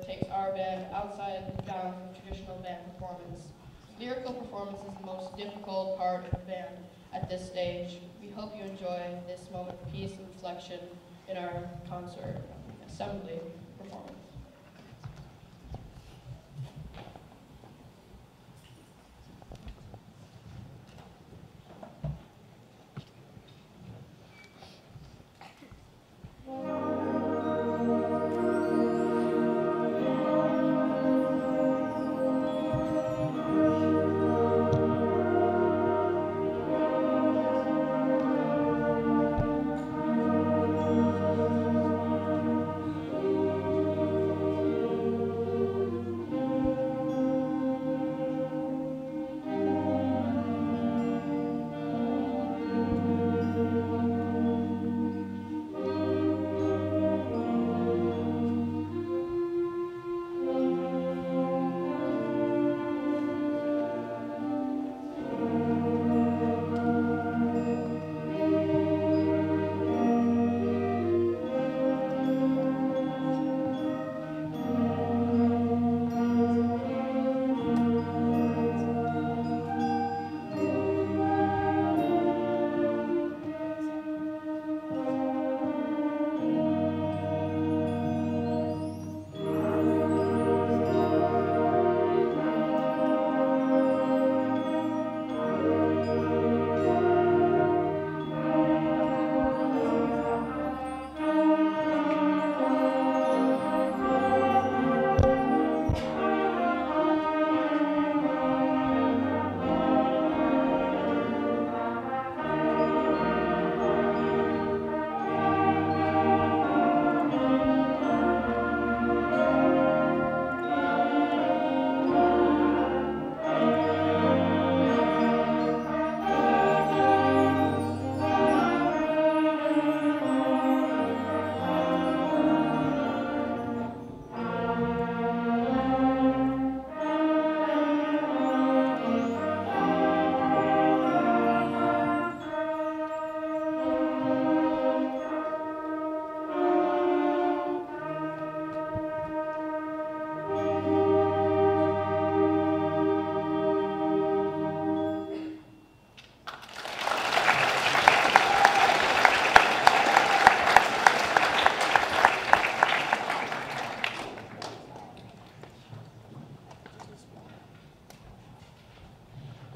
takes our band outside the bounds of traditional band performance. Lyrical performance is the most difficult part of the band at this stage. We hope you enjoy this moment of peace and reflection in our concert assembly performance.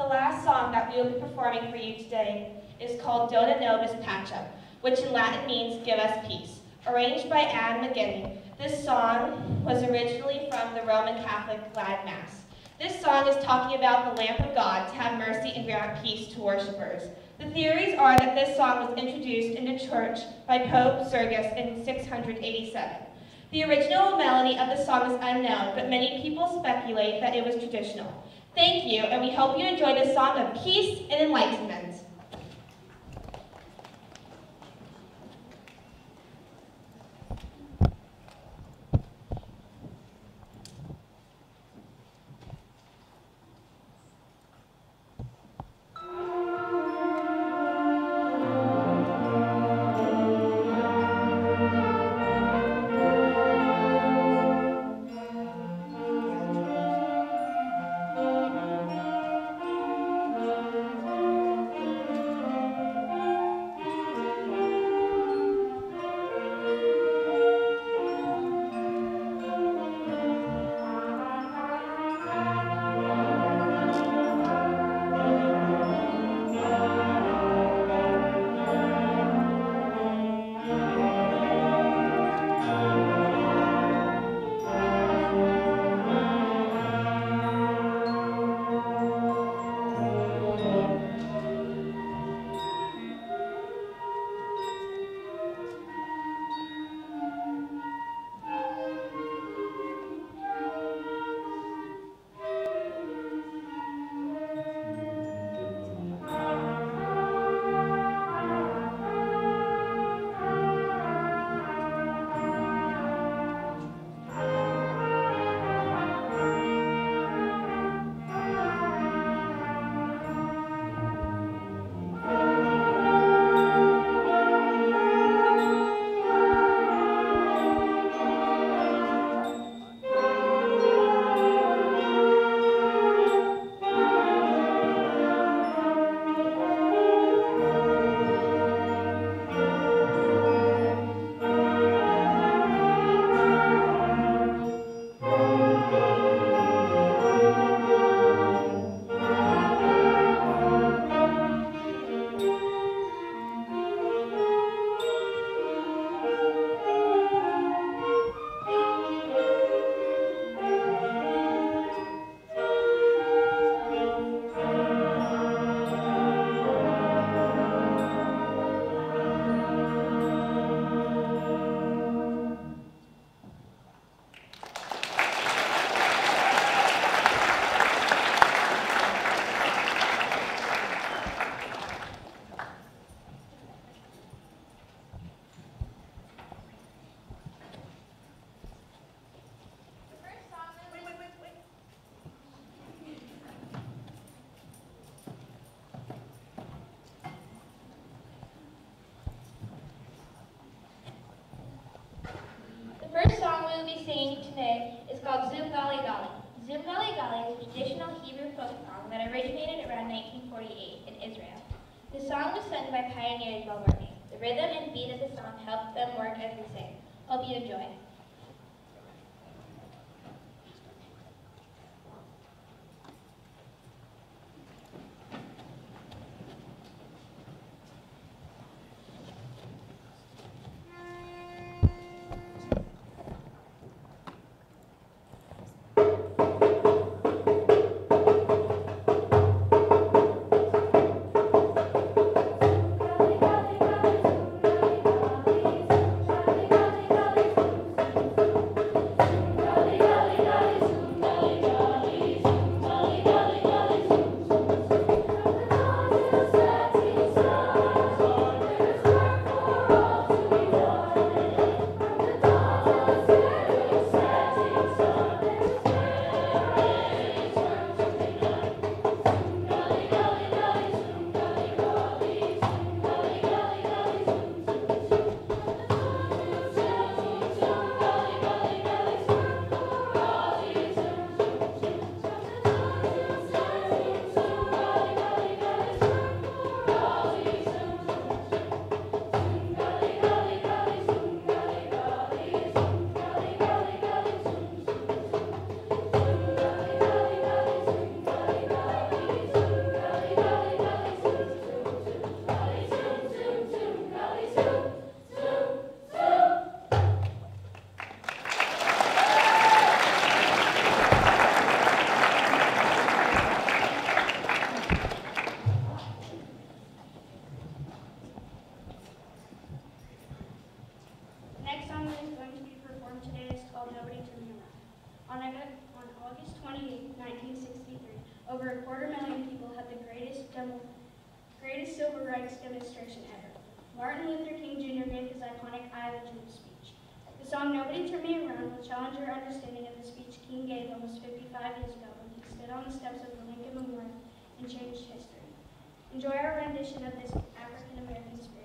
The last song that we will be performing for you today is called Dona Nobis Pacem, which in Latin means give us peace. Arranged by Anne McGinney, this song was originally from the Roman Catholic Glad Mass. This song is talking about the lamp of God to have mercy and grant peace to worshipers. The theories are that this song was introduced into church by Pope Sergius in 687. The original melody of the song is unknown, but many people speculate that it was traditional. Thank you, and we hope you enjoy this song of peace and enlightenment. we will be singing today is called Zoom Golly Golly. Zoom Golly Golly is a traditional Hebrew folk song that originated around 1948 in Israel. The song was sung by pioneers while working. The rhythm and beat of the song helped them work as they sang. Hope you enjoy. Greatest civil rights demonstration ever. Martin Luther King Jr. gave his iconic I Have a Dream speech. The song Nobody Turn Me Around will challenge your understanding of the speech King gave almost 55 years ago when he stood on the steps of the Lincoln Memorial and changed history. Enjoy our rendition of this African-American spiritual.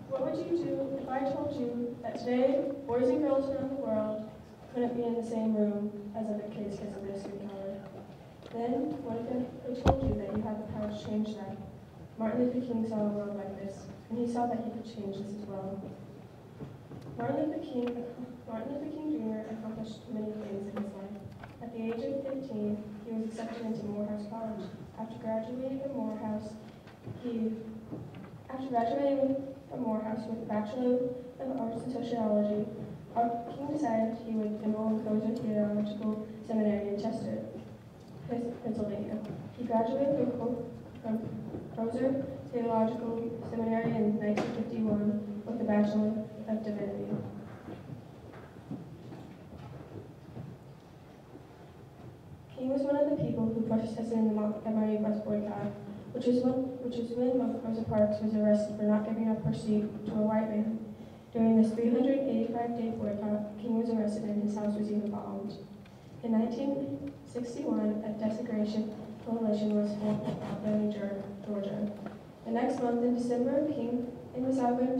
What would you do if I told you that today, boys and girls around the world couldn't be in the same room as other kids because of their skin color? Then, what if I told you that you have the power to change that? Martin Luther King saw a world like this, and he saw that he could change this as well. Martin Luther King Jr. accomplished many things in his life. At the age of 15, he was accepted into Morehouse College. After graduating from Morehouse with a Bachelor of Arts in Sociology, King decided he would enroll in Crozer Theological Seminary in Chester, Pennsylvania. He graduated from Crozer Theological Seminary in 1951 with a Bachelor of Divinity. King was one of the people who protested in the Montgomery bus boycott, which is when Rosa Parks was arrested for not giving up her seat to a white man. During this 385-day boycott, King was arrested and his house was even bombed. In 1961, a desegregation coalition was formed in Falcon, Georgia. The next month, in December, King and the Southern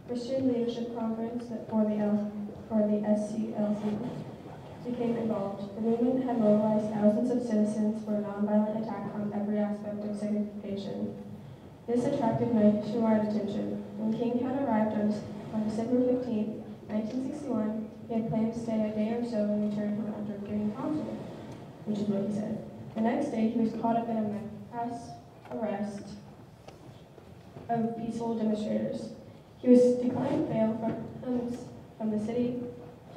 Christian Leadership Conference for the SCLC became involved. The movement had mobilized thousands of citizens for a nonviolent attack on every aspect of segregation. This attracted nationwide attention. When King had arrived on December 15, 1961, he had planned to stay a day or so and return home after giving counsel, which is what he said. The next day, he was caught up in a mass arrest of peaceful demonstrators. He was declined bail from the city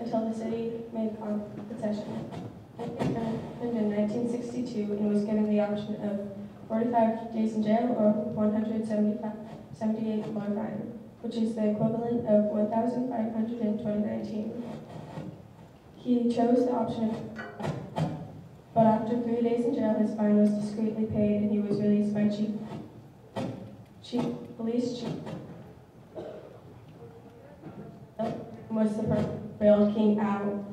until the city made concession. He returned in 1962 and was given the option of 45 days in jail or 178 fine, which is the equivalent of $1,520.19. He chose the option, but after 3 days in jail, his fine was discreetly paid and he was released by police chief. Was the bailed King out.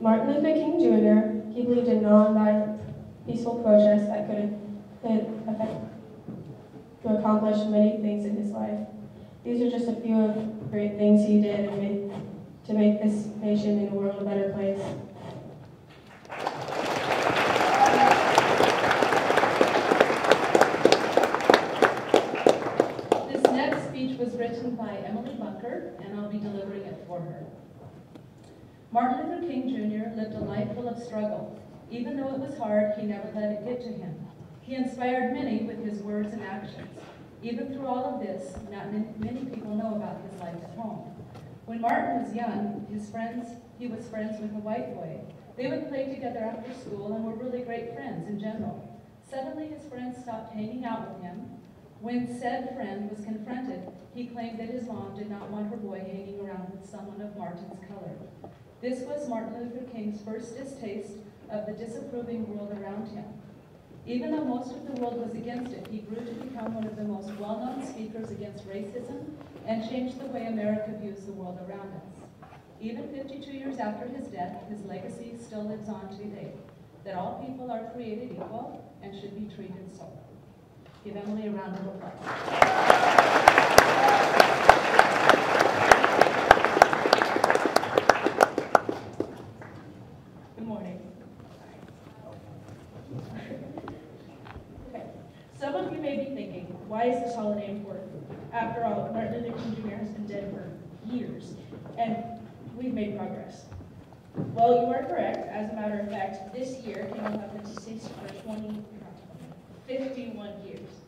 Martin Luther King Jr., he believed in nonviolent, peaceful protests that could accomplish many things in his life. These are just a few of the great things he did to make this nation and the world a better place. This next speech was written by Emily Bunker, and I'll be delivering it for her. Martin Luther King Jr. lived a life full of struggle. Even though it was hard, he never let it get to him. He inspired many with his words and actions. Even through all of this, not many people know about his life at home. When Martin was young, he was friends with a white boy. They would play together after school and were really great friends in general. Suddenly, his friends stopped hanging out with him. When said friend was confronted, he claimed that his mom did not want her boy hanging around with someone of Martin's color. This was Martin Luther King's first distaste of the disapproving world around him. Even though most of the world was against it, he grew to become one of the most well-known speakers against racism and changed the way America views the world around us. Even 52 years after his death, his legacy still lives on today, that all people are created equal and should be treated so. Give Emily a round of applause. Good morning. Okay. Some of you may be thinking, why is this holiday important? After all, Martin Luther King Jr. has been dead for years, and we've made progress. Well, you are correct. As a matter of fact, this year King will have been deceased for 51 years,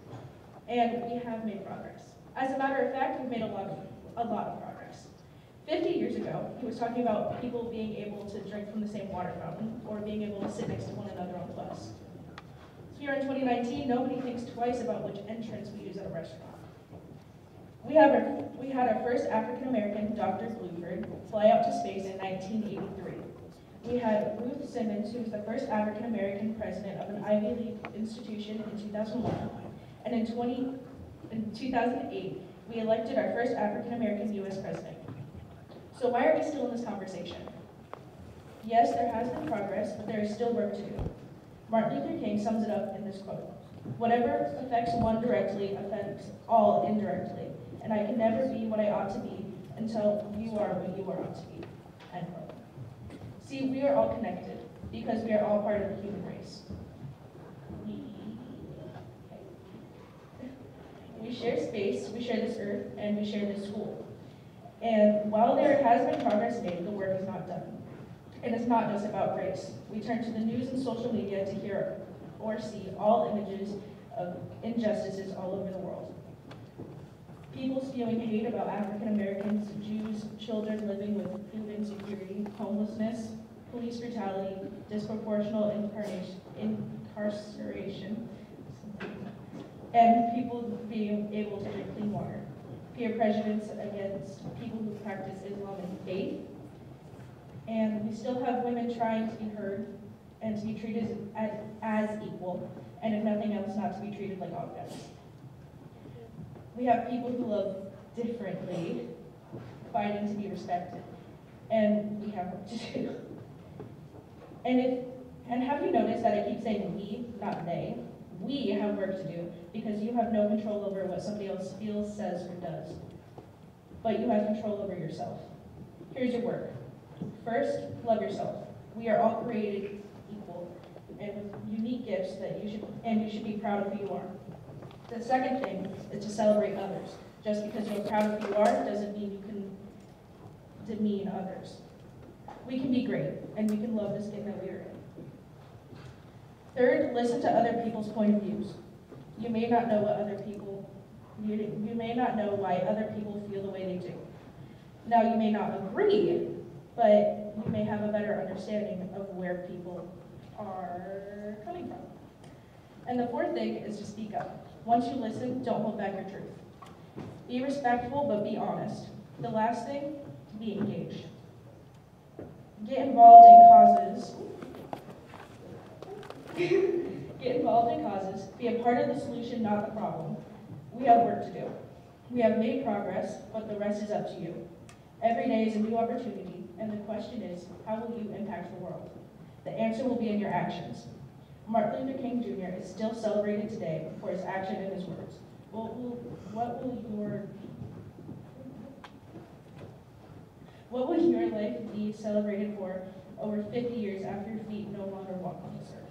and we have made progress. As a matter of fact, we've made a lot of progress. 50 years ago, he was talking about people being able to drink from the same water fountain or being able to sit next to one another on the bus. So here in 2019, nobody thinks twice about which entrance we use at a restaurant. We have We had our first African-American, Dr. Bluford, fly out to space in 1983. We had Ruth Simmons, who was the first African-American president of an Ivy League institution in 2001. And in 2008, we elected our first African-American U.S. president. So why are we still in this conversation? Yes, there has been progress, but there is still work to do. Martin Luther King sums it up in this quote: "Whatever affects one directly affects all indirectly, and I can never be what I ought to be until you are what you are ought to be." End quote. See, we are all connected because we are all part of the human race. We share space, we share this earth, and we share this school. And while there has been progress made, the work is not done. And it's not just about race. We turn to the news and social media to hear or see all images of injustices all over the world. People spewing hate about African Americans, Jews, children living with food insecurity, homelessness, police brutality, disproportional incarceration, and people being able to drink clean water. Peer prejudice against people who practice Islam and faith. And we still have women trying to be heard and to be treated as equal, and if nothing else, not to be treated like objects. We have people who love differently, fighting to be respected, and we have work to do. And have you noticed that I keep saying we, not they? We have work to do because you have no control over what somebody else feels, says, or does. But you have control over yourself. Here's your work. First, love yourself. We are all created equal and with unique gifts that you should be proud of who you are. The second thing is to celebrate others. Just because you're proud of who you are doesn't mean you can demean others. We can be great, and we can love the skin that we are in. Third, listen to other people's point of views. You may not know what other people, you may not know why other people feel the way they do. Now, you may not agree, but you may have a better understanding of where people are coming from. And the fourth thing is to speak up. Once you listen, don't hold back your truth. Be respectful, but be honest. The last thing, be engaged. Get involved in causes. Get involved in causes. Be a part of the solution, not the problem. We have work to do. We have made progress, but the rest is up to you. Every day is a new opportunity, and the question is, how will you impact the world? The answer will be in your actions. Martin Luther King Jr. is still celebrated today for his action and his words. What will your life be celebrated for over 50 years after your feet no longer walk on this earth?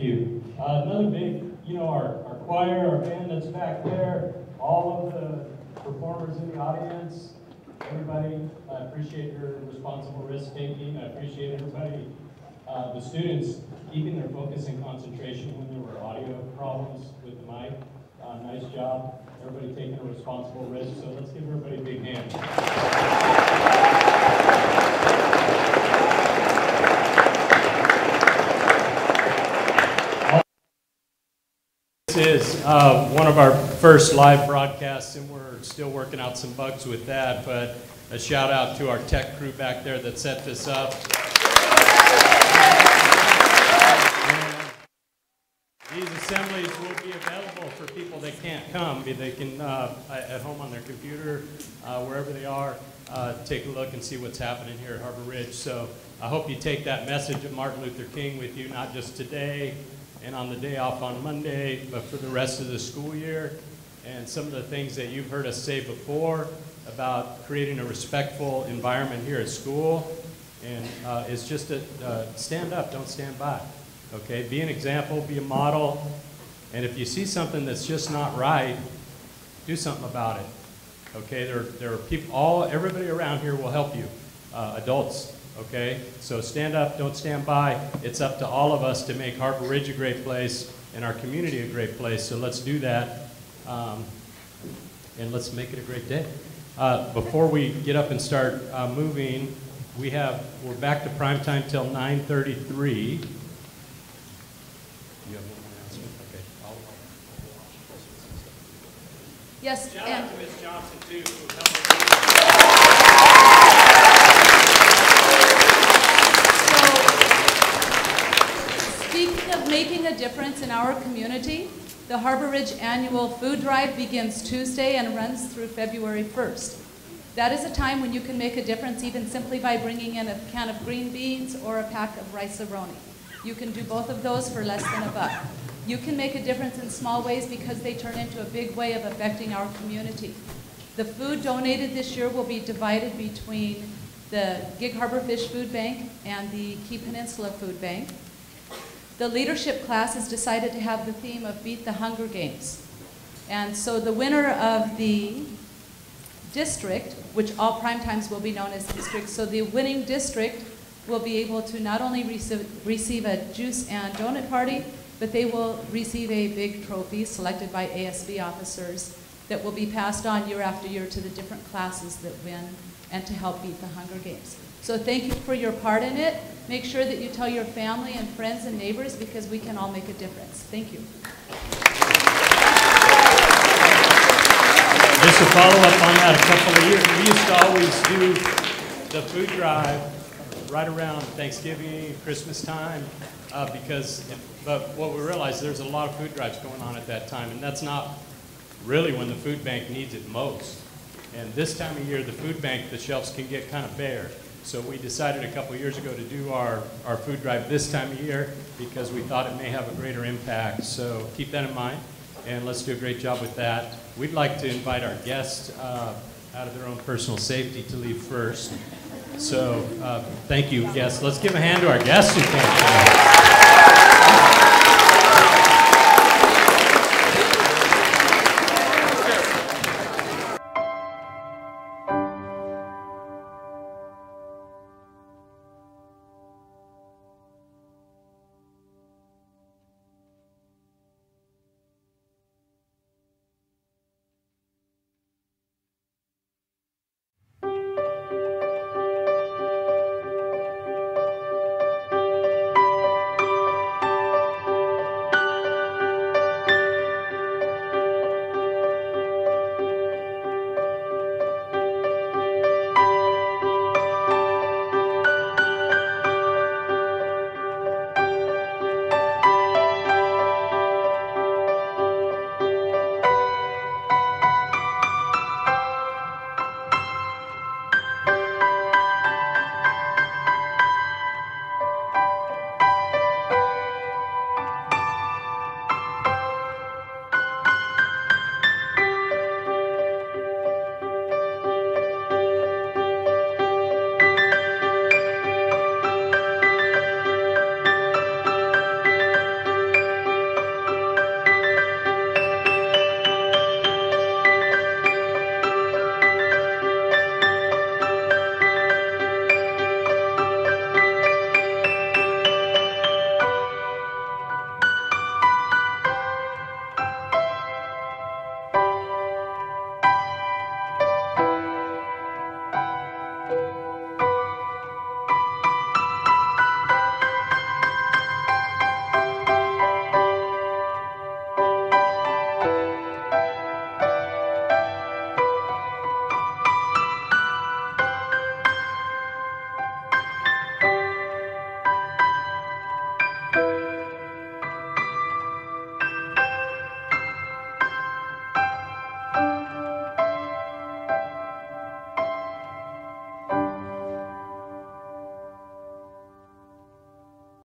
Thank you. Another big, our choir, our band that's back there, all of the performers in the audience, everybody, I appreciate your responsible risk taking. I appreciate everybody, the students keeping their focus and concentration when there were audio problems with the mic. Nice job. Everybody taking a responsible risk. So let's give everybody a big hand. This is one of our first live broadcasts, and we're still working out some bugs with that, but a shout out to our tech crew back there that set this up. And these assemblies will be available for people that can't come. They can, at home on their computer, wherever they are, take a look and see what's happening here at Harbor Ridge. So I hope you take that message of Martin Luther King with you, not just today and on the day off on Monday, but for the rest of the school year. And some of the things that you've heard us say before about creating a respectful environment here at school, and it's just to stand up, don't stand by. Okay, be an example, be a model, and if you see something that's just not right, do something about it. Okay, there are people, everybody around here will help you, adults. Okay, so stand up, don't stand by. It's up to all of us to make Harbor Ridge a great place and our community a great place. So let's do that, and let's make it a great day. Before we get up and start moving, we're back to prime time till 9:33. You have one more announcement? Okay. Yes, Shout and out to Ms. Johnson too, who helped us. Speaking of making a difference in our community, the Harbor Ridge Annual Food Drive begins Tuesday and runs through February 1st. That is a time when you can make a difference even simply by bringing in a can of green beans or a pack of rice-a-roni. You can do both of those for less than $1. You can make a difference in small ways because they turn into a big way of affecting our community. The food donated this year will be divided between the Gig Harbor Fish Food Bank and the Key Peninsula Food Bank. The leadership class has decided to have the theme of Beat the Hunger Games. And so the winner of the district, which all prime times will be known as districts, so the winning district will be able to not only receive a juice and donut party, but they will receive a big trophy selected by ASB officers that will be passed on year after year to the different classes that win and to help beat the Hunger Games. So thank you for your part in it. Make sure that you tell your family and friends and neighbors because we can all make a difference. Thank you. Just to follow up on that, a couple of years, we used to always do the food drive right around Thanksgiving, Christmas time, but what we realized, there's a lot of food drives going on at that time, and that's not really when the food bank needs it most. And this time of year, the food bank, the shelves can get kind of bare. So we decided a couple of years ago to do our food drive this time of year because we thought it may have a greater impact. So keep that in mind, and let's do a great job with that. We'd like to invite our guests out of their own personal safety to leave first. So thank you, guests. Let's give a hand to our guests who came today.